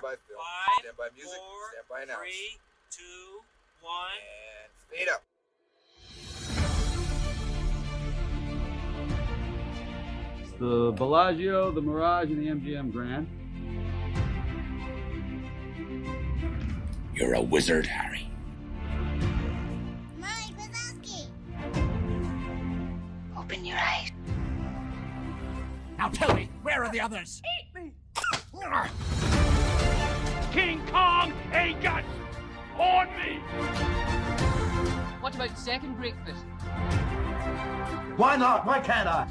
by film. 5, Stand by music. 4, Stand by announce. 3, 2, 1. And fade up. It's the Bellagio, the Mirage, and the MGM Grand. You're a wizard, Harry. Mike Wazowski. Open your eyes. Now tell me, where are the others? Eat me! King Kong ain't got on me! What about second breakfast? Why not? Why can't I?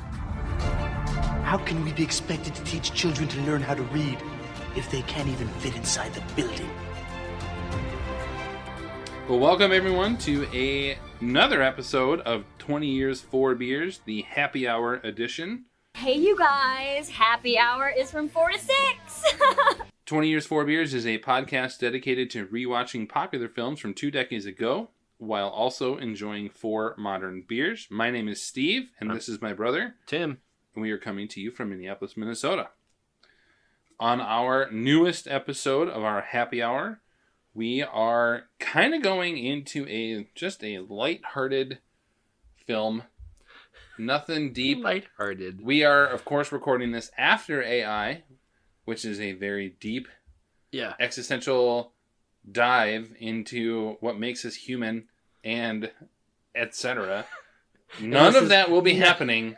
How can we be expected to teach children to learn how to read if they can't even fit inside the building? Well, welcome everyone to another episode of 20 Years 4 Beers, the happy hour edition. Hey you guys, happy hour is from 4 to 6. 20 Years 4 Beers is a podcast dedicated to rewatching popular films from 2 decades ago, while also enjoying 4 modern beers. My name is Steve, and this is my brother, Tim. And we are coming to you from Minneapolis, Minnesota. On our newest episode of our happy hour, we are kind of going into just a lighthearted film. Nothing deep. Lighthearted. We are, of course, recording this after AI, which is a very deep, existential dive into what makes us human and etc. None of that will be happening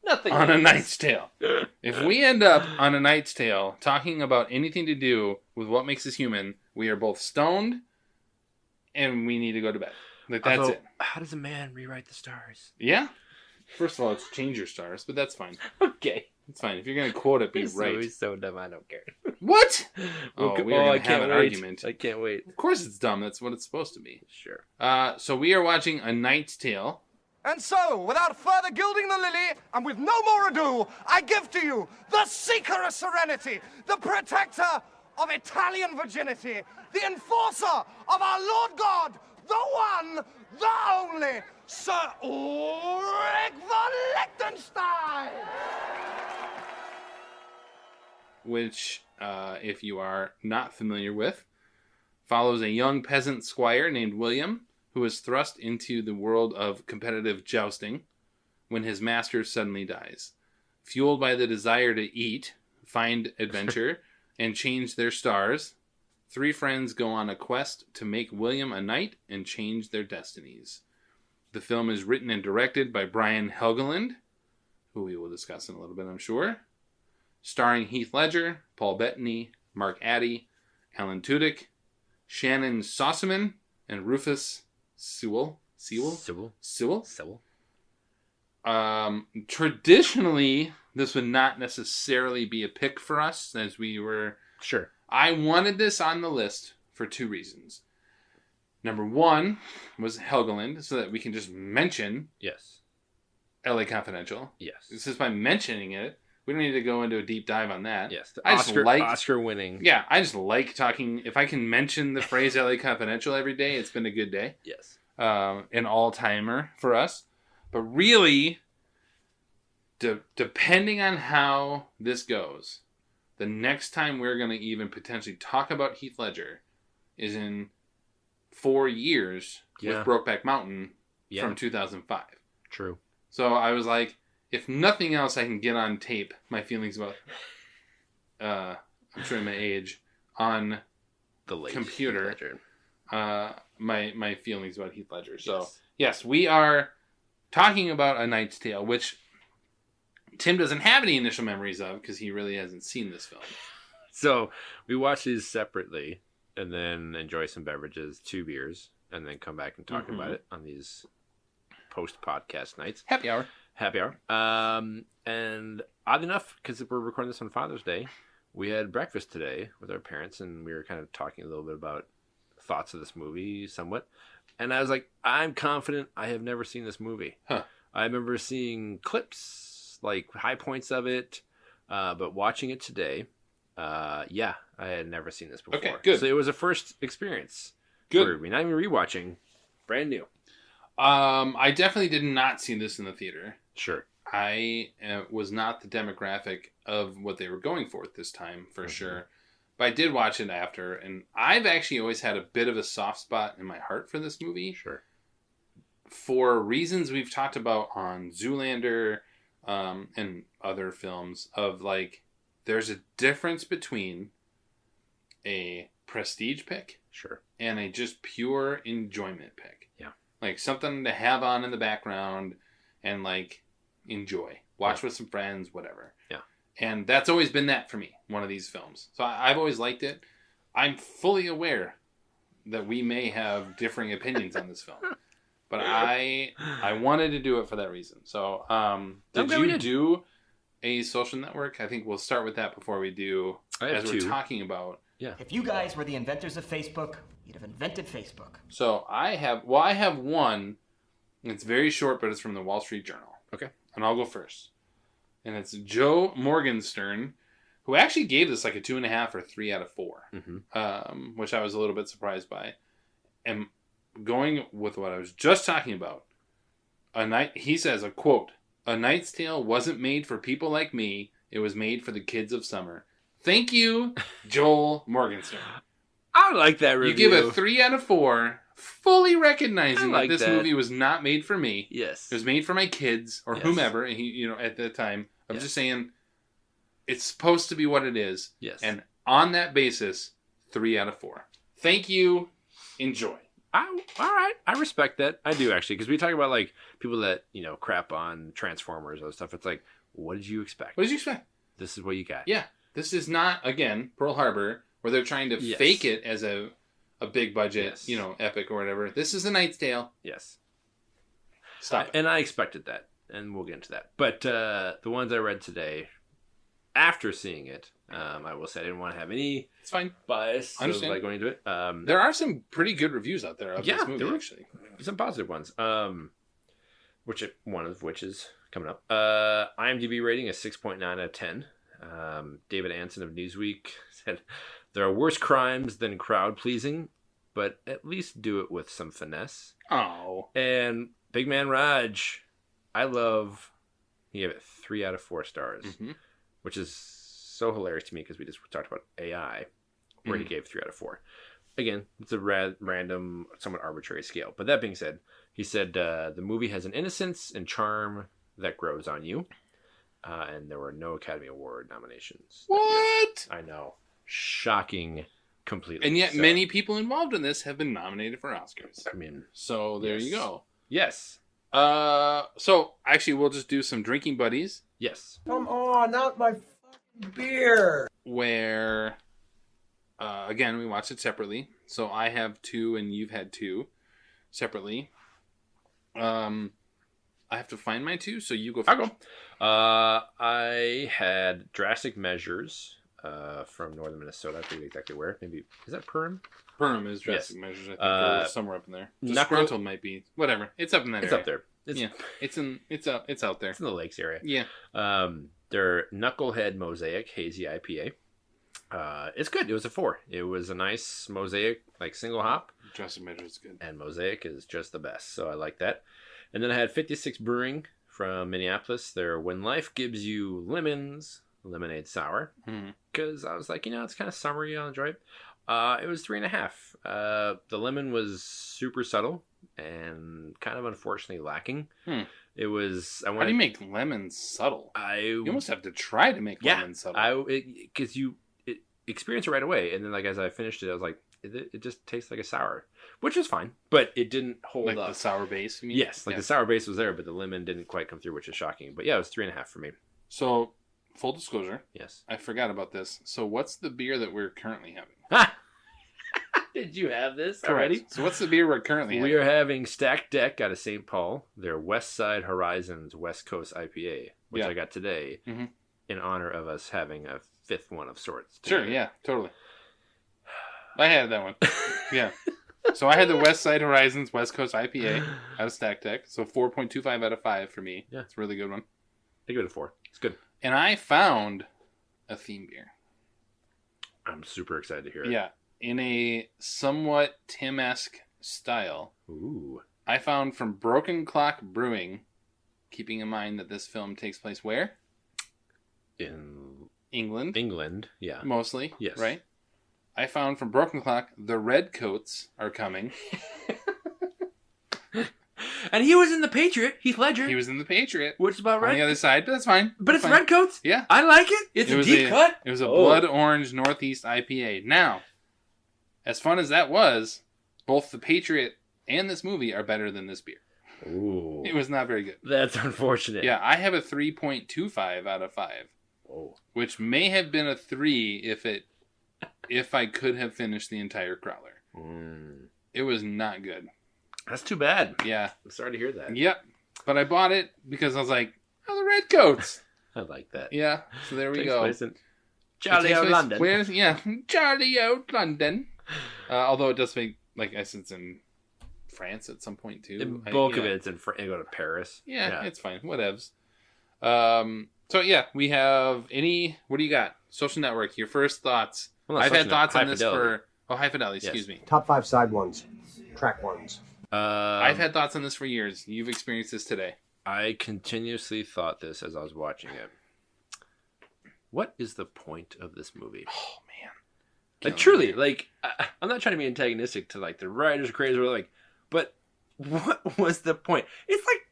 on A Knight's Tale. If we end up on A Knight's Tale talking about anything to do with what makes us human, we are both stoned and we need to go to bed. That's it. How does a man rewrite the stars? Yeah. First of all, it's change your stars, but that's fine. Okay. It's fine. If you're going to quote it, be right. He's so dumb, I don't care. What? We are going to have an argument. I can't wait. Of course it's dumb. That's what it's supposed to be. Sure. So we are watching A Knight's Tale. And so, without further gilding the lily, and with no more ado, I give to you the Seeker of Serenity, the protector of Italian virginity, the enforcer of our Lord God, the one, the only, Sir Ulrich von Liechtenstein! Which, if you are not familiar with, follows a young peasant squire named William, who is thrust into the world of competitive jousting when his master suddenly dies. Fueled by the desire to eat, find adventure, and change their stars, 3 friends go on a quest to make William a knight and change their destinies. The film is written and directed by Brian Helgeland, who we will discuss in a little bit, I'm sure. Starring Heath Ledger, Paul Bettany, Mark Addy, Alan Tudyk, Shannon Sossamon, and Rufus Sewell. Traditionally, this would not necessarily be a pick for us, as we were... Sure. I wanted this on the list for 2 reasons. Number 1 was Helgeland, so that we can just mention LA Confidential. Yes. Just by mentioning it, we don't need to go into a deep dive on that. Yes. Oscar winning. Yeah, I just like talking. If I can mention the phrase LA Confidential every day, it's been a good day. Yes. An all-timer for us. But really, depending on how this goes, the next time we're going to even potentially talk about Heath Ledger is in 4 years with Brokeback Mountain from 2005. True. So I was like, if nothing else, I can get on tape my feelings about, I'm showing my age, on the late computer, my feelings about Heath Ledger. So, yes, we are talking about A Knight's Tale, which Tim doesn't have any initial memories of because he really hasn't seen this film. So we watch these separately and then enjoy some beverages, 2 beers, and then come back and talk about it on these post-podcast nights. Happy hour. And odd enough, because we're recording this on Father's Day, we had breakfast today with our parents, and we were kind of talking a little bit about thoughts of this movie somewhat. And I was like, I'm confident I have never seen this movie. Huh. I remember seeing clips, like high points of it, but watching it today, I had never seen this before. Okay, good. So it was a first experience for me. Not even rewatching. Brand new. I definitely did not see this in the theater. Sure. I was not the demographic of what they were going for at this time, for sure. But I did watch it after, and I've actually always had a bit of a soft spot in my heart for this movie. Sure. For reasons we've talked about on Zoolander and other films, of like, there's a difference between a prestige pick Sure. and a just pure enjoyment pick. Yeah. Like something to have on in the background and like enjoy. Watch with some friends, whatever. Yeah. And that's always been that for me, one of these films. So I've always liked it. I'm fully aware that we may have differing opinions on this film. But I wanted to do it for that reason. So did you do a social network? I think we'll start with that before we do, as we're talking about. Yeah. If you guys were the inventors of Facebook, you'd have invented Facebook. So I have one. It's very short, but it's from the Wall Street Journal. Okay. And I'll go first. And it's Joe Morgenstern, who actually gave this like a 2.5 or 3 out of 4, which I was a little bit surprised by. And going with what I was just talking about, he says, a quote, "A Knight's Tale wasn't made for people like me. It was made for the kids of summer." Thank you, Joel Morgenstern. I like that review. You give a 3 out of 4, fully recognizing that this movie was not made for me. Yes. It was made for my kids or whomever, and at the time. I'm just saying it's supposed to be what it is. Yes. And on that basis, 3 out of 4. Thank you. Enjoy. All right. I respect that. I do, actually, because we talk about like people that, crap on Transformers and stuff. It's like, what did you expect? What did you expect? This is what you got. Yeah. This is not, again, Pearl Harbor, where they're trying to fake it as a big budget, epic or whatever. This is A Knight's Tale. Yes. Stop it. And I expected that, and we'll get into that. But the ones I read today, after seeing it, I will say I didn't want to have any it's fine. bias Understand. going into it. There are some pretty good reviews out there of this movie, actually. Some positive ones. One of which is coming up. IMDb rating is 6.9 out of 10. David Anson of Newsweek said, "There are worse crimes than crowd pleasing, but at least do it with some finesse." Oh. And Big Man Raj, he gave it 3 out of 4 stars, which is so hilarious to me because we just talked about AI, where he gave 3 out of 4. Again, it's a random, somewhat arbitrary scale. But that being said, he said the movie has an innocence and charm that grows on you. And there were no Academy Award nominations. What? I know. Shocking completely. And yet many people involved in this have been nominated for Oscars. I mean... So there you go. Yes. So actually we'll just do some drinking buddies. Yes. Come on, not my fucking beer. Where, again, we watched it separately. So I have 2 and you've had 2 separately. I have to find my 2, so you go first. I'll go. I had Drastic Measures from northern Minnesota. I forget exactly where. Maybe, is that Perham? Perham is Drastic Measures, I think, or somewhere up in there. Disgruntled might be. Whatever. It's up in that area. It's up there. It's out there. It's in the lakes area. Yeah. Their Knucklehead Mosaic Hazy IPA. It's good. It was a 4. It was a nice Mosaic, like single hop. Drastic Measures is good. And Mosaic is just the best. So I like that. And then I had 56 Brewing from Minneapolis. Their When Life Gives You Lemons Lemonade Sour. Because I was like, it's kind of summery on the drive. It was 3.5. The lemon was super subtle and kind of unfortunately lacking. It was... How do you make lemons subtle? You almost have to try to make lemons subtle. Because you experience it right away. And then as I finished it, I was like, it just tastes like a sour. Which is fine, but it didn't hold up. Like the sour base, you mean? Yes, the sour base was there, but the lemon didn't quite come through, which is shocking. But yeah, it was 3.5 for me. So, full disclosure. Yes. I forgot about this. So, what's the beer that we're currently having? Did you have this already? So, what's the beer we're currently having? We are having Stacked Deck out of St. Paul, their West Side Horizons West Coast IPA, which I got today in honor of us having a 5th one of sorts. Sure, yeah, totally. I had that one. Yeah. So I had the West Side Horizons West Coast IPA out of Stack Deck. So 4.25 out of 5 for me. Yeah. It's a really good one. I give it a 4. It's good. And I found a theme beer. I'm super excited to hear it. Yeah. In a somewhat Tim-esque style. Ooh. I found from Broken Clock Brewing, keeping in mind that this film takes place where? In England. England, yeah. Mostly. Yes. Right? I found from Broken Clock, the Redcoats are coming. And he was in The Patriot, Heath Ledger. He was in The Patriot. Which is about On the other side, but that's fine. But That's it's fine. Redcoats? Yeah. I like it. It's a deep cut. It was a blood orange Northeast IPA. Now, as fun as that was, both The Patriot and this movie are better than this beer. Ooh. It was not very good. That's unfortunate. Yeah, I have a 3.25 out of 5. Oh. Which may have been a 3 if I could have finished the entire growler. It was not good. That's too bad. Yeah. I'm sorry to hear that. Yep. But I bought it because I was like, oh, the Redcoats. I like that. Yeah. So there we Takes go. place in Charlie out London. Yeah, Charlie out London. Although it does make, like, I said, it's in France at some point too. The bulk of it's in France. You go to Paris. Yeah, it's fine. Whatevs. So yeah, we have what do you got? Social Network, your first thoughts. Well, I've had thoughts on this Fidelity. High Fidelity, excuse me. Top 5 side ones. Track ones. I've had thoughts on this for years. You've experienced this today. I continuously thought this as I was watching it. What is the point of this movie? Oh man. Like truly, like I'm not trying to be antagonistic to like the writers, creators, or like, but what was the point? It's like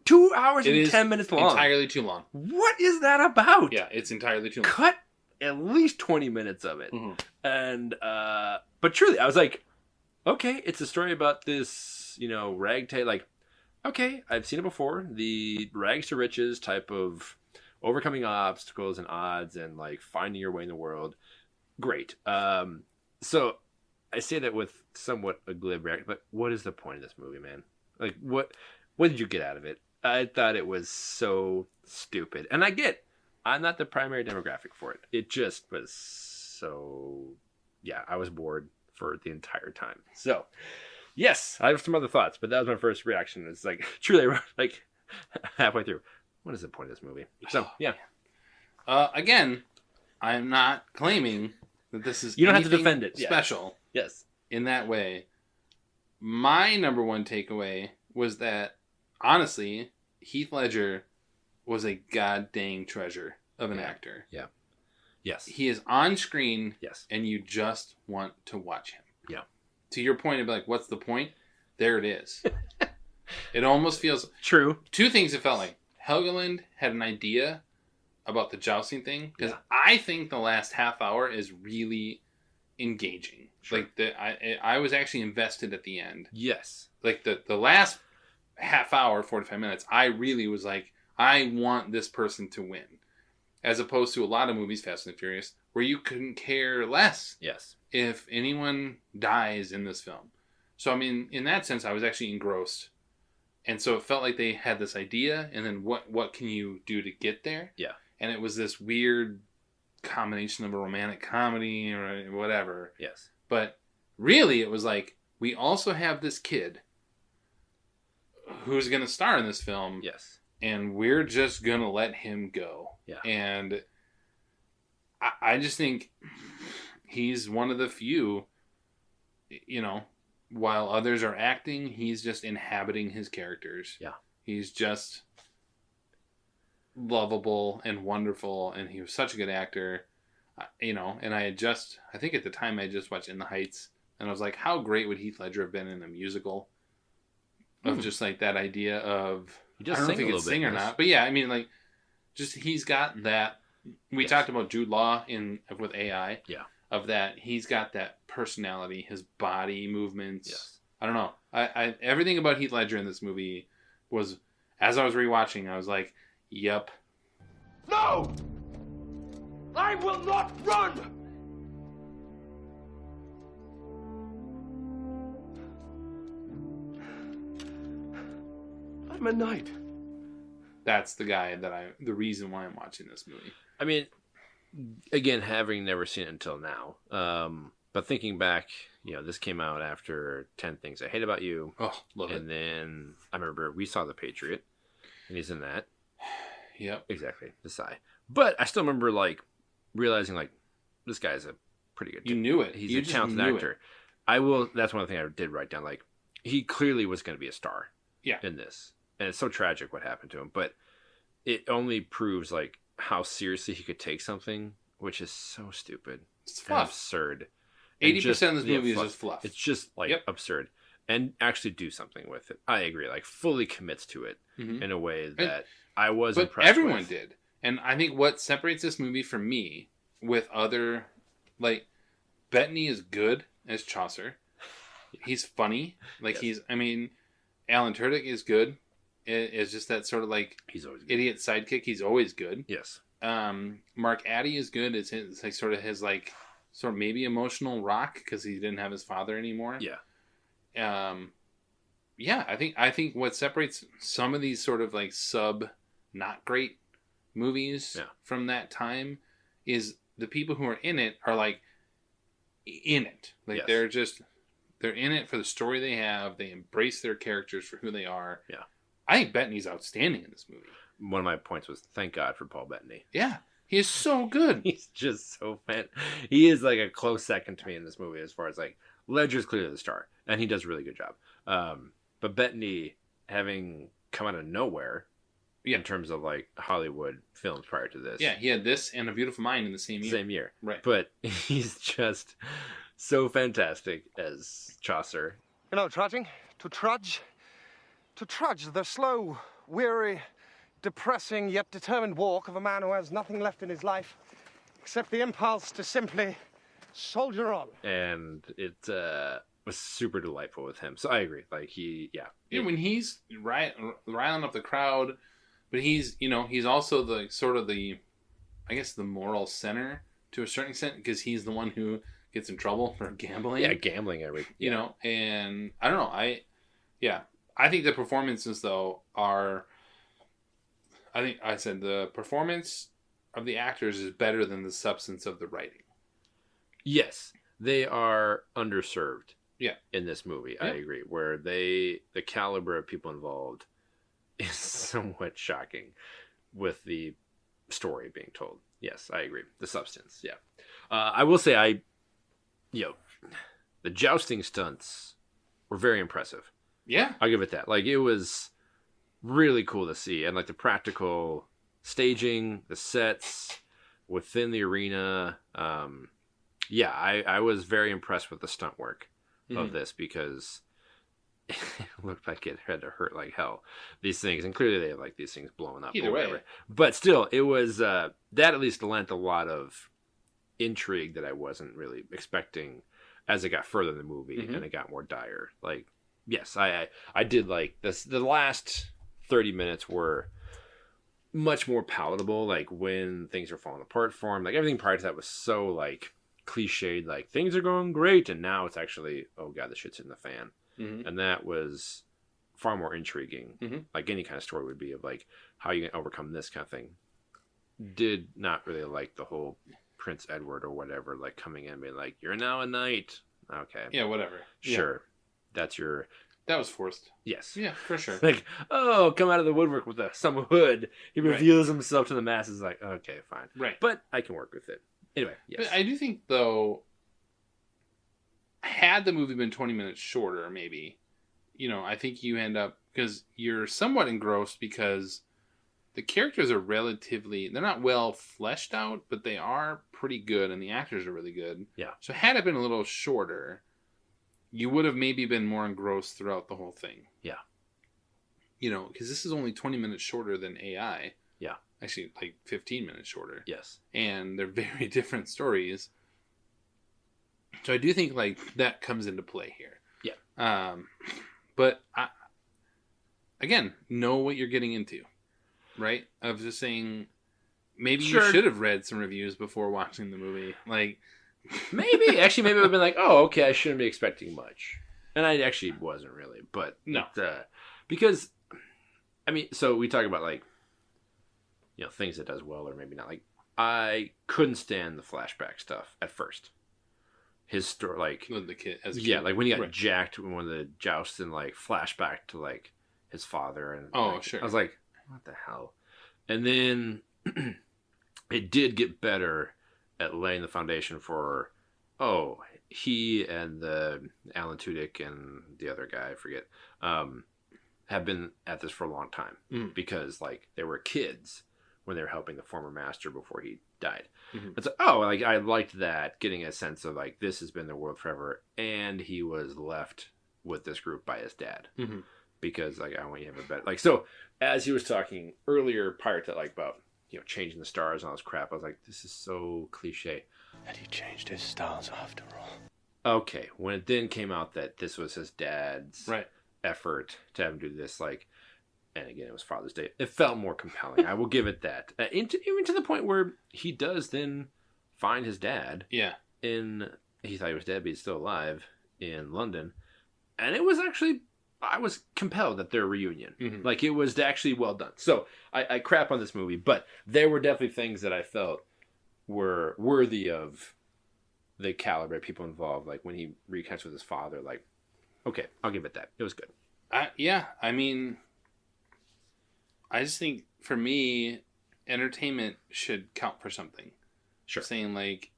2 hours and 10 minutes long. Entirely too long. What is that about? Yeah, it's entirely too long. Cut at least 20 minutes of it. Mm-hmm. And but truly, I was like, okay, it's a story about this, ragtag. Like, okay, I've seen it before. The rags to riches type of overcoming obstacles and odds and like finding your way in the world. Great. So I say that with somewhat a glib reaction, but what is the point of this movie, man? Like, what did you get out of it? I thought it was so stupid. And I'm not the primary demographic for it. It just was so, yeah, I was bored for the entire time. So, yes, I have some other thoughts, but that was my first reaction. It's like, truly, like, halfway through, what is the point of this movie? So, yeah. Again, I'm not claiming that this is you don't have to defend it. Special. Yeah. Yes. In that way. My number one takeaway was that, honestly, Heath Ledger was a god dang treasure of an actor. Yeah. Yes. He is on screen. Yes. And you just want to watch him. Yeah. To your point of like, what's the point? There it is. It almost feels true. Two things it felt like. Helgeland had an idea about the jousting thing because I think the last half hour is really engaging. Sure. Like I was actually invested at the end. Yes. Like the last half hour, 45 minutes, I really was like, I want this person to win. As opposed to a lot of movies, Fast and Furious, where you couldn't care less if anyone dies in this film. So, I mean, in that sense, I was actually engrossed. And so it felt like they had this idea, and then what can you do to get there? Yeah. And it was this weird combination of a romantic comedy or whatever. Yes. But really, it was like, we also have this kid who's going to star in this film. Yes. And we're just going to let him go. Yeah. And I just think he's one of the few, while others are acting, he's just inhabiting his characters. Yeah. He's just lovable and wonderful, and he was such a good actor, and I think at the time I just watched In the Heights, and I was like, how great would Heath Ledger have been in a musical of just like that idea of, I don't know if he could sing or not, but yeah, I mean, like, just he's got that. We talked about Jude Law with AI. Yeah. Of that, he's got that personality, his body movements. Yes. I don't know. I everything about Heath Ledger in this movie was, as I was rewatching, I was like, yep. No! I will not run! I'm a knight. That's the guy the reason why I'm watching this movie. I mean, again, having never seen it until now, but thinking back, this came out after 10 Things I Hate About You. Oh, love it. And then I remember we saw The Patriot, and he's in that. Yep. Exactly. The sigh. But I still remember, like, realizing, like, this guy's a pretty good. You knew it. He's a talented actor. That's one of the things I did write down. Like, he clearly was going to be a star. Yeah. In this. And it's so tragic what happened to him. But it only proves, like, how seriously he could take something, which is so stupid. It's and absurd. 80% of this movie is just fluff. It's just like absurd, and actually do something with it. I agree. Like fully commits to it in a way that I was impressed. Everyone with. did, and I think what separates this movie from me with other, like, Bettany is good as Chaucer. He's funny. Like Alan Tudyk is good. It's just that sort of like he's always good. Idiot sidekick. He's always good. Yes. Mark Addy is good. It's like sort of his like sort of maybe emotional rock because he didn't have his father anymore. Yeah. Yeah. I think what separates some of these sort of like not great movies from that time is the people who are in it are like in it. Like they're in it for the story they have. They embrace their characters for who they are. Yeah. I think Bettany's outstanding in this movie. One of my points was thank God for Paul Bettany. Yeah. He is so good. He's just so he is like a close second to me in this movie as far as like Ledger's clearly the star and he does a really good job. But Bettany having come out of nowhere in terms of like Hollywood films prior to this. Yeah, he had this and A Beautiful Mind in the same year. Same year. Right. But he's just so fantastic as Chaucer. You know, trudging, to trudge, the slow, weary, depressing yet determined walk of a man who has nothing left in his life except the impulse to simply soldier on. And it was super delightful with him. So I agree. Like when he's riling up the crowd, but he's also the sort of the, I guess, the moral center to a certain extent because he's the one who gets in trouble for gambling. Yeah, gambling. You know, and I don't know. I think the performances though are. I think I said the performance of the actors is better than the substance of the writing. Yes, they are underserved. Yeah, in this movie, I agree. Where the caliber of people involved is somewhat shocking with the story being told. Yes, I agree. The substance, yeah. I will say the jousting stunts were very impressive. Yeah. I'll give it that. Like, it was really cool to see. And, like, the practical staging, the sets within the arena. I was very impressed with the stunt work of this because it looked like it had to hurt like hell. These things, and clearly they have, like, these things blowing up or whatever. But still, it was, that at least lent a lot of intrigue that I wasn't really expecting as it got further in the movie and it got more dire. Like, yes, I did like this. The last 30 minutes were much more palatable. Like when things are falling apart for him, like everything prior to that was so like cliched, like things are going great. And now it's actually, oh God, the shit's in the fan. And that was far more intriguing. Like any kind of story would be of like, how you can overcome this kind of thing. Did not really like the whole Prince Edward or whatever, like coming in and being like, you're now a knight. Okay. Yeah, whatever. Sure. That was forced. Yes. Yeah, for sure. Like, oh, come out of the woodwork with some hood. He reveals himself to the masses like, okay, fine. Right. But I can work with it. Anyway, yes. But I do think, though, had the movie been 20 minutes shorter, maybe, I think you end up, because you're somewhat engrossed because the characters are they're not well fleshed out, but they are pretty good, and the actors are really good. Yeah. So had it been a little shorter, you would have maybe been more engrossed throughout the whole thing. Yeah. Because this is only 20 minutes shorter than AI. Yeah. Actually, like 15 minutes shorter. Yes. And they're very different stories. So I do think, like, that comes into play here. Yeah. But, again, know what you're getting into. Right? Of just saying, maybe you should have read some reviews before watching the movie. Like, maybe I would have been like, oh, okay, I shouldn't be expecting much. And I actually wasn't really. But, no. Because, I mean, so we talk about, like, things it does well or maybe not. Like, I couldn't stand the flashback stuff at first. His story, like, the kid, as a kid. Yeah, like when he got jacked when one of the jousts and, like, flashback to, like, his father. And sure. I was like, what the hell? And then it did get better at laying the foundation for, he and the Alan Tudyk and the other guy, I forget, have been at this for a long time because, like, they were kids when they were helping the former master before he died. Mhm. It's like, oh, like I liked that, getting a sense of like this has been their world forever, and he was left with this group by his dad Mhm. because like I want you to have a better like. So as he was talking earlier, prior to like about changing the stars and all this crap, I was like, this is so cliche. And he changed his stars after all. Okay, when it then came out that this was his dad's effort to have him do this, like, and again, it was Father's Day, it felt more compelling. I will give it that. Even to the point where he does then find his dad. Yeah. He thought he was dead, but he's still alive in London. And it was actually, I was compelled at their reunion. Mhm. Like, it was actually well done. So, I crap on this movie, but there were definitely things that I felt were worthy of the caliber of people involved. Like when he reconnects with his father, like, okay, I'll give it that. It was good. Yeah, I mean, I just think for me, entertainment should count for something. Sure. Saying like,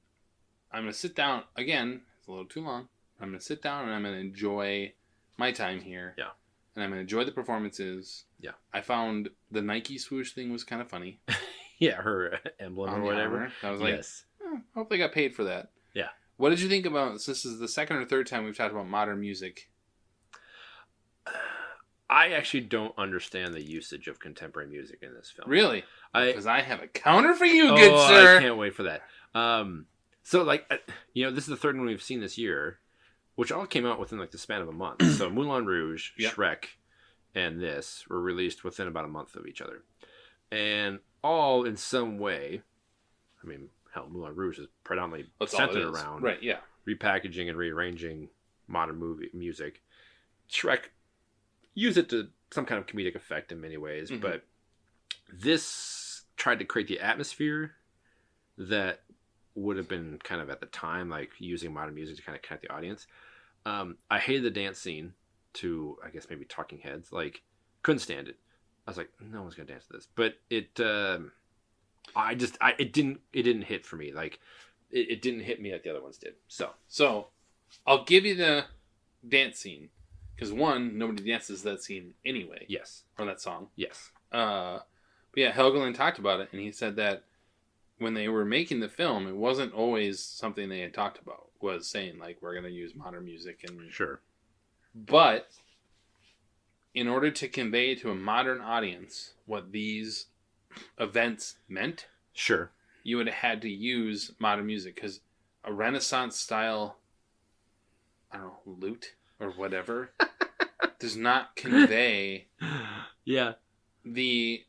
I'm going to sit down, again, it's a little too long. I'm going to sit down and I'm going to enjoy my time here. Yeah. And I'm going to enjoy the performances. Yeah. I found the Nike swoosh thing was kind of funny. Yeah, her emblem On or the whatever. armor. I was like, yes. Hope they got paid for that. Yeah. What did you think about, this is the second or third time we've talked about modern music. I actually don't understand the usage of contemporary music in this film. Really? Because I have a counter for you, good I sir. can't wait for that. So, like, this is the third one we've seen this year, which all came out within, like, the span of a month. So, Moulin Rouge, Yep. Shrek, and this were released within about a month of each other. And all in some way, I mean, hell, Moulin Rouge is predominantly That's all it centered is. around Right, yeah. repackaging and rearranging modern music. Shrek use it to some kind of comedic effect in many ways, Mhm. but this tried to create the atmosphere that would have been kind of at the time, like using modern music to kind of connect the audience. I hated the dance scene to, I guess, maybe Talking Heads. Like, couldn't stand it. I was like, no one's gonna dance to this. But it didn't hit for me. Like, it didn't hit me like the other ones did. So I'll give you the dance scene. Because one, nobody dances that scene anyway. Yes. Or that song. Yes. But yeah, Helgeland talked about it, and he said that when they were making the film, it wasn't always something they had talked about. Was saying, like, we're going to use modern music. And Sure. But in order to convey to a modern audience what these events meant, sure, you would have had to use modern music. Because a Renaissance style, I don't know, lute or whatever does not convey the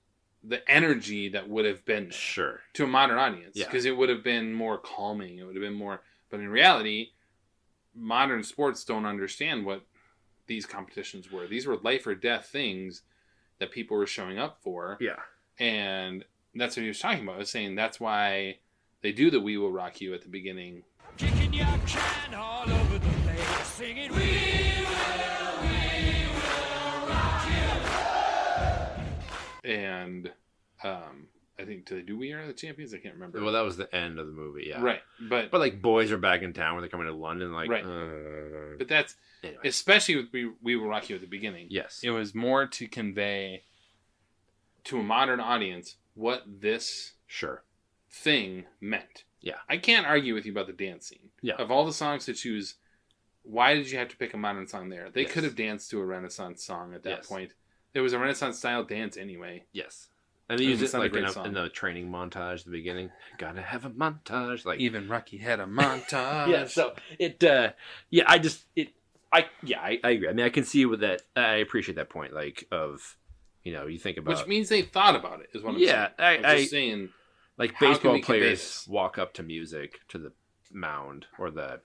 energy that would have been there sure to a modern audience, Yeah. because it would have been more calming. It would have been more, but in reality, modern sports don't understand what these competitions were. These were life or death things that people were showing up for. Yeah. And that's what he was talking about. He was saying that's why they do the "We Will Rock You" at the beginning. Kicking your can all over the place, singing, we will rock you. And I think, do they do "We Are the Champions"? I can't remember. Well, that was the end of the movie, yeah. Right, but like Boys Are Back in Town when they're coming to London, like, right. But that's anyway. Especially with "We Will Rock You" at the beginning. Yes, it was more to convey to a modern audience what this thing meant. Yeah, I can't argue with you about the dance scene. Yeah, of all the songs to choose, why did you have to pick a modern song there? They Yes. could have danced to a Renaissance song at that Yes. point. It was a Renaissance style dance anyway. Yes. And they use it's it not a like great in song. the training montage at the beginning. Gotta have a montage. Like, even Rocky had a montage. yeah, so it I agree. I mean, I can see with that. I appreciate that point, like, of, you think about, which means they thought about it, is what I'm saying. I'm just saying, like, how can baseball we convey players this? walk up to music, to the mound or the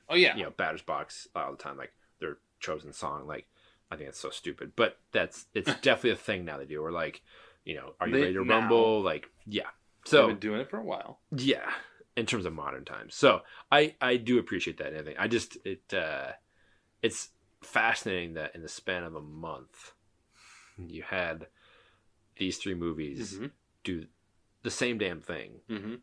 batter's box all the time, like their chosen song. Like, I think it's so stupid, but it's definitely a thing now they do. Or like, are you ready to rumble? Like, yeah. So they've been doing it for a while. Yeah, in terms of modern times. So I do appreciate that. And everything. I just it's fascinating that in the span of a month, you had these three movies do the same damn thing. Mm-hmm.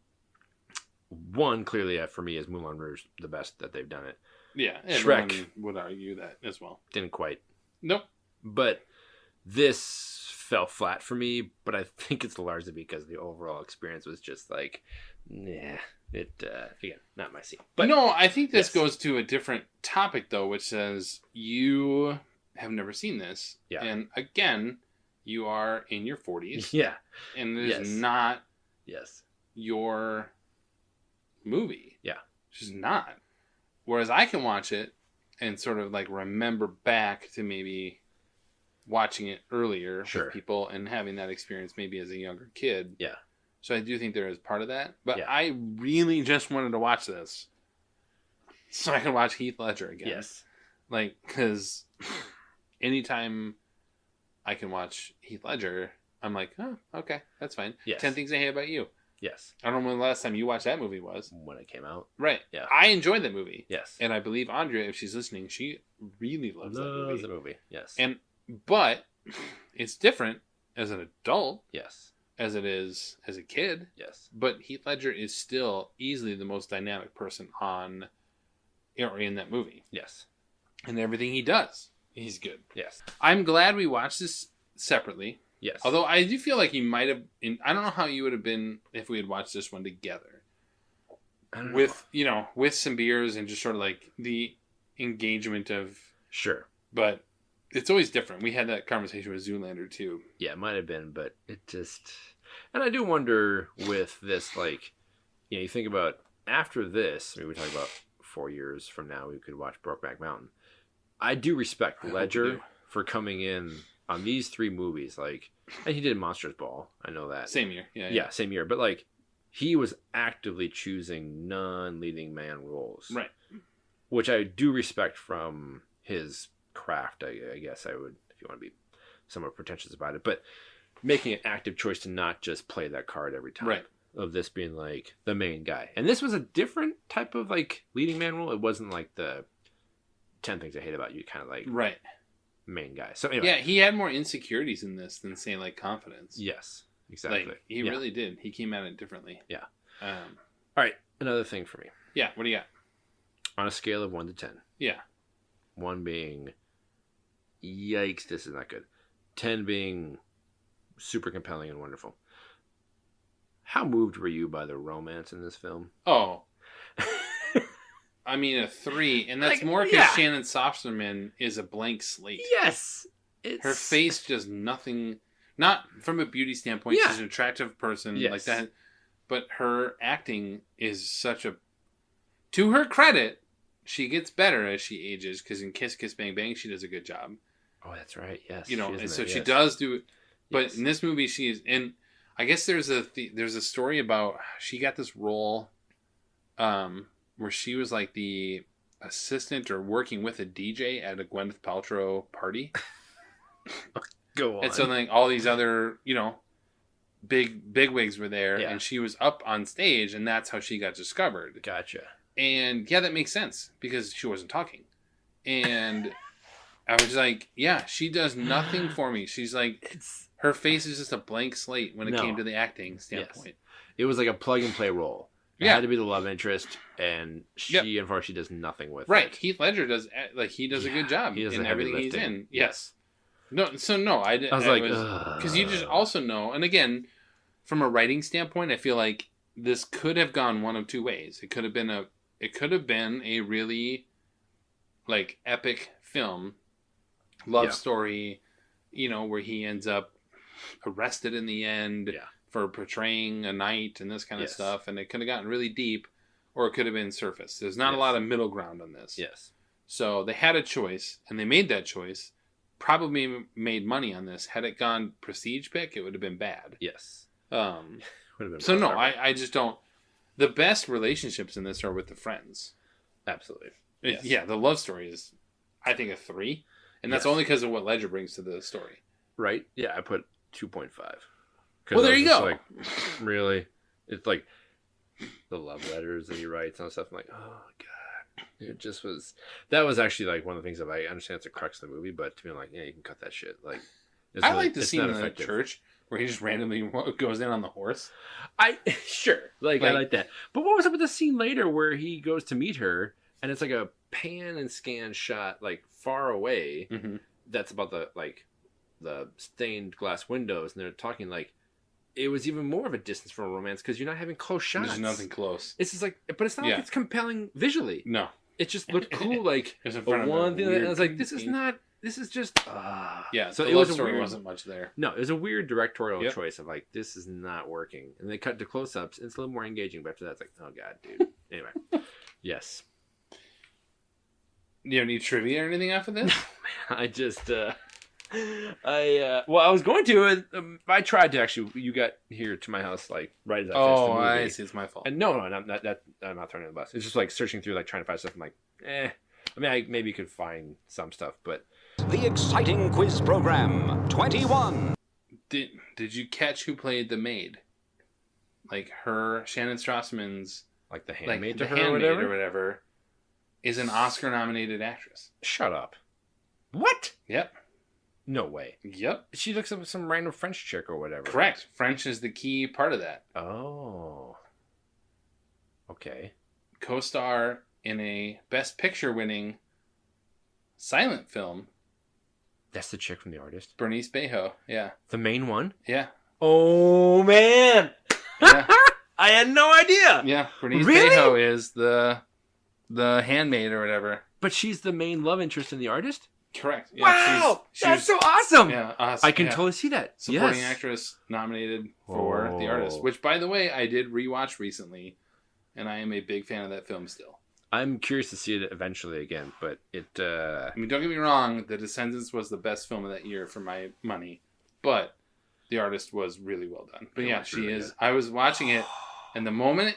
One, clearly, for me, is Moulin Rouge the best that they've done it. Yeah, Shrek would argue that as well. Didn't quite. Nope. But this fell flat for me, but I think it's largely because the overall experience was just like, nah, again, not my scene. But no, I think this goes to a different topic though, which says you have never seen this. Yeah. And again, you are in your 40s. Yeah. And it is not yes your movie. Yeah. It's just not. Whereas I can watch it and sort of like remember back to maybe watching it earlier with people and having that experience maybe as a younger kid. Yeah. So I do think there is part of that. But Yeah. I really just wanted to watch this so I can watch Heath Ledger again. Yes. Like, because anytime I can watch Heath Ledger, I'm like, oh, okay, that's fine. Yes. 10 Things I Hate About You. Yes. I don't know when the last time you watched that movie was. When it came out. Right. Yeah. I enjoyed that movie. Yes. And I believe Andrea, if she's listening, she really loves that movie. Yes. But it's different as an adult. Yes. As it is as a kid. Yes. But Heath Ledger is still easily the most dynamic person in that movie. Yes. And everything he does, he's good. Yes. I'm glad we watched this separately. Yes. Although I do feel like you might have. I don't know how you would have been if we had watched this one together. With some beers and just sort of like the engagement of. Sure. But it's always different. We had that conversation with Zoolander too. Yeah, it might have been, but it just. And I do wonder with this, like, you think about after this. I mean, we talk about 4 years from now, we could watch Brokeback Mountain. I do respect Ledger for coming in on these 3 movies, like, and he did Monsters Ball. I know that. Same year. Yeah, same year. But, like, he was actively choosing non-leading man roles. Right. Which I do respect from his craft, I guess I would, if you want to be somewhat pretentious about it. But making an active choice to not just play that card every time. Right. Of this being, like, the main guy. And this was a different type of, like, leading man role. It wasn't, like, the 10 Things I Hate About You kind of, like... Right. Main guy. So anyway. Yeah, he had more insecurities in this than say like confidence. Yes, exactly. Like, he really did. He came at it differently. Yeah. All right, another thing for me. Yeah, what do you got? On a scale of 1 to 10. Yeah. 1 being, yikes, this is not good. 10 being super compelling and wonderful. How moved were you by the romance in this film? Oh. I mean, a 3, and that's more because Shannon Sosterman is a blank slate. Yes! Her face just nothing, not from a beauty standpoint, she's an attractive person like that, but her acting is such a, to her credit, she gets better as she ages, because in Kiss Kiss Bang Bang, she does a good job. Oh, that's right, yes. And so she does do it, but in this movie, she is, and I guess there's a story about, she got this role, where she was like the assistant or working with a DJ at a Gwyneth Paltrow party. Go on. And so like all these other, big wigs were there, and she was up on stage, and that's how she got discovered. Gotcha. And yeah, that makes sense because she wasn't talking. And I was like, yeah, she does nothing for me. She's like, her face is just a blank slate when it came to the acting standpoint. Yes. It was like a plug and play role. It had to be the love interest, and she unfortunately does nothing with it. Right. Heath Ledger does a good job in everything he's in. Yes. No, so no, I was like, because you just also know, and again, from a writing standpoint, I feel like this could have gone one of 2 ways. It could have been a really like epic film, love story, where he ends up arrested in the end. Yeah. For portraying a knight and this kind of stuff, and it could have gotten really deep, or it could have been surface. There's not a lot of middle ground on this. Yes. So they had a choice, and they made that choice. Probably made money on this. Had it gone prestige pick, it would have been bad. Yes. So no, I just don't. The best relationships in this are with the friends. Absolutely. Yes. Yeah, the love story is, I think, a 3, and that's only because of what Ledger brings to the story. Right. Yeah, I put 2.5. Well, there you go. Like, really? It's like the love letters that he writes and stuff. I'm like, oh, God. It just was... That was actually like one of the things that I understand it's a crux of the movie, but to be like, yeah, you can cut that shit. Like, I like the scene in the church where he just randomly goes in on the horse. Sure. Like, I like that. But what was up with the scene later where he goes to meet her, and it's like a pan and scan shot, like, far away. Mm-hmm. That's about the the stained glass windows, and they're talking like it was even more of a distance from a romance because you're not having close shots. There's nothing close. It's just like, but it's not like it's compelling visually. No, it just looked cool. Like There's in front of one a thing, weird and I was like, this painting. is not. This is just. Yeah, so the it love was story weird, wasn't much there. No, it was a weird directorial choice of like, this is not working, and they cut to close-ups. It's a little more engaging, but after that, it's like, oh god, dude. Anyway, yes. Do you have any trivia or anything off of this? I just, I was going to, I tried to actually, you got here to my house, like, right as I finished the movie. I see, it's my fault. And no, I'm not throwing it in the bus. It's just like searching through, like, trying to find stuff. I'm like, I mean, I maybe could find some stuff, but. The exciting quiz program, 21. Did you catch who played the maid? Like Shannon Strassman's, like the handmaid to the her handmaid or whatever, is an Oscar-nominated actress. Shut up. What? Yep. No way. Yep. She looks like some random French chick or whatever. Correct. French is the key part of that. Oh. Okay. Co-star in a Best Picture winning silent film. That's the chick from The Artist? Bernice Bejo. Yeah. The main one? Yeah. Oh, man. Yeah. I had no idea. Yeah. Bernice Really? Bejo is the handmaid or whatever. But she's the main love interest in The Artist? Correct. Yeah, Wow. That's so awesome. Yeah. I can totally see that. Supporting yes. actress nominated for The Artist, which, by the way, I did rewatch recently, and I am a big fan of that film still. I'm curious to see it eventually again, but it... I mean, don't get me wrong, The Descendants was the best film of that year for my money, but The Artist was really well done. But yeah, she really is. good. I was watching it, and the moment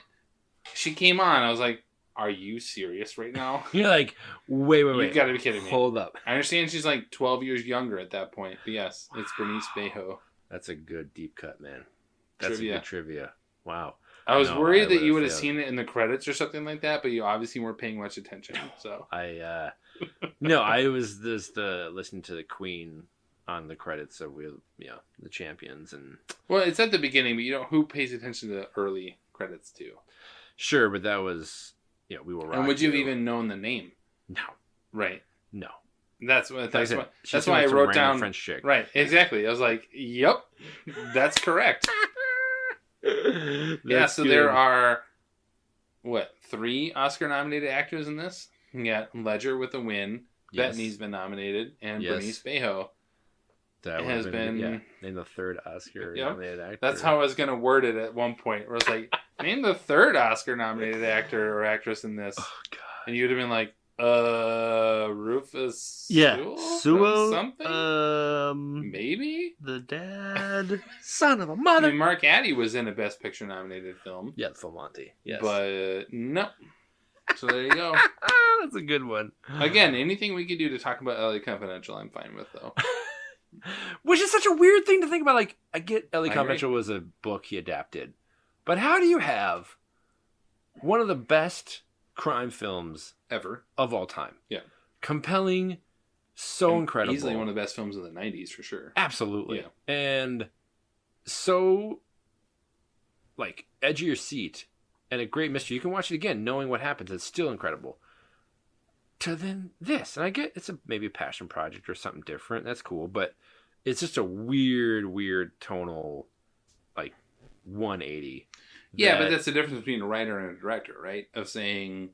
she came on, I was like, are you serious right now? You're like, wait. You've got to be kidding me. Hold up. I understand she's like 12 years younger at that point, but yes, it's Bernice Bejo. That's a good deep cut, man. That's a good trivia. Wow. I was worried that you would have seen it in the credits or something like that, but you obviously weren't paying much attention. So I was just listening to the Queen on the credits of the Champions and. Well, it's at the beginning, but who pays attention to the early credits too? Sure, but that was we were. And would you have even known the name? No. Right. No. That's why I some wrote down French chick. Right. Exactly. I was like, "Yep, that's correct." Yeah, so there are, 3 Oscar-nominated actors in this? You got Ledger with a win, Yes. Bettany's been nominated, and Yes. Bernice Bejo has been named the third Oscar-nominated actor. That's how I was going to word it at one point, where I was like, name the third Oscar-nominated actor or actress in this. Oh, God. And you would have been like, Rufus Sewell? something? Maybe? The dad. Son of a mother. I mean, Mark Addy was in a Best Picture nominated film. Yeah, Phil Monty. Yes. But no. So there you go. That's a good one. Again, anything we could do to talk about LA Confidential, I'm fine with, though. Which is such a weird thing to think about. Like, I get LA I Confidential was a book he adapted. But how do you have one of the best crime films ever of all time? Yeah. Compelling, so incredible. Easily one of the best films of the 90s, for sure. Absolutely. Yeah. And so, like, edge of your seat and a great mystery. You can watch it again knowing what happens. It's still incredible. To then this. And I get it's maybe a passion project or something different. That's cool. But it's just a weird tonal, like, 180. Yeah, but that's the difference between a writer and a director, right? Of saying,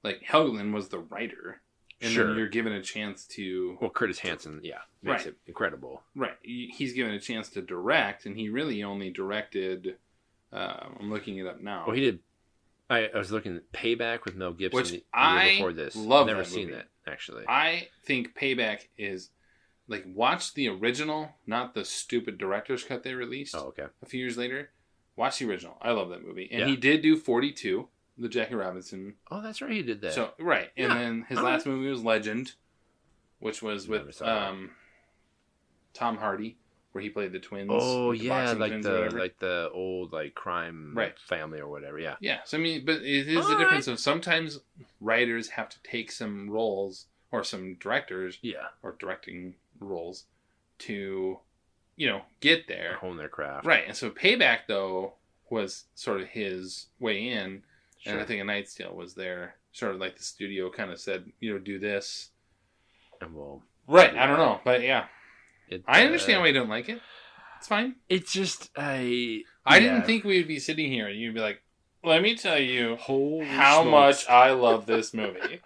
like, Helgeland was the writer, and then you're given a chance to... Well, Curtis Hanson, makes it incredible. Right. He's given a chance to direct, and he really only directed... I'm looking it up now. Well, he did... I was looking at Payback with Mel Gibson Which the year I before this. love Never that seen movie. that, actually. I think Payback is... Like, watch the original, not the stupid director's cut they released a few years later. Watch the original. I love that movie. And he did do 42, the Jackie Robinson. Oh, that's right. He did that. So right. And then his last movie was Legend, which was with Tom Hardy, where he played the twins. Oh, like the boxing twins or whatever. the old crime family or whatever, yeah. Yeah. So, I mean, but it is the difference of sometimes writers have to take some roles, or some directors, or directing roles, to... get there. Hone their craft. Right. And so Payback, though, was sort of his way in. Sure. And I think A Knight's Tale was there. Sort of like the studio kind of said, do this. And we'll... Right. I don't know. But yeah. I understand why you don't like it. It's fine. It's just I didn't think we'd be sitting here and you'd be like, let me tell you Holy how smokes. much I love this movie.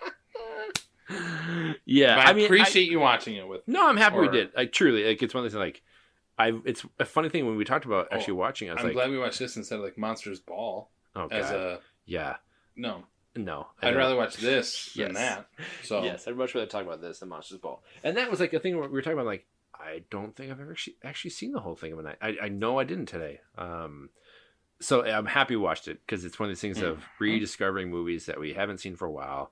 Yeah, But I appreciate you watching it with me. No, I'm happy we Or- did. Like truly, like it's one of those things, like it's a funny thing when we talked about actually watching. I was I'm like, glad we watched this instead of like Monsters Ball. oh as god, a yeah, no. no. I'd rather watch this than Yes. that. So Yes, I'd much rather talk about this than Monsters Ball. And that was like a thing where we were talking about. Like, I don't think I've ever actually seen the whole thing of a night. I know I didn't today. So I'm happy we watched it because it's one of these things of rediscovering movies that we haven't seen for a while,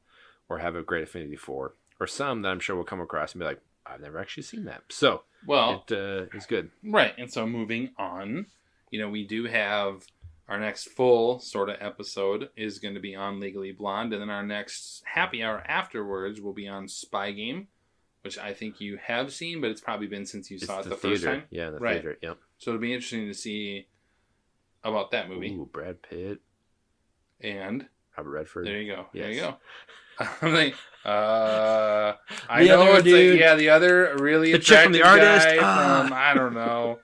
or have a great affinity for, or some that I'm sure we'll come across and be like, I've never actually seen that. So well, it's good. right. And so moving on, we do have our next full sort of episode is going to be on Legally Blonde, and then our next happy hour afterwards will be on Spy Game, which I think you have seen, but it's probably been since you saw it the first time. Yeah, the Right. theater. Yep. So it'll be interesting to see about that movie. Ooh, Brad Pitt, And Robert Redford. there you go. There Yes. you go. I'm like, I The know other it's dude. the other really The chick from attractive The Artist. guy from, I don't know.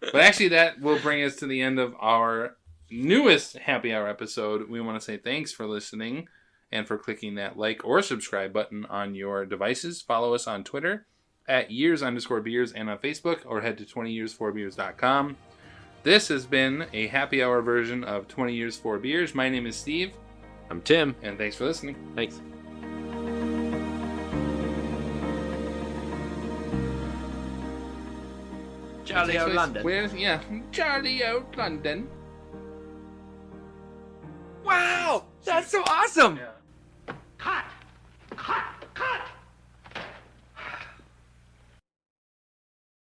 But actually, that will bring us to the end of our newest happy hour episode. We want to say thanks for listening and for clicking that like or subscribe button on your devices. Follow us on Twitter at years_beers and on Facebook, or head to 20years4beers.com. This has been a happy hour version of 20 Years 4 Beers. My name is Steve. I'm Tim. And thanks for listening. Thanks. Charlie out London. Charlie out London. Wow, that's so awesome. Yeah.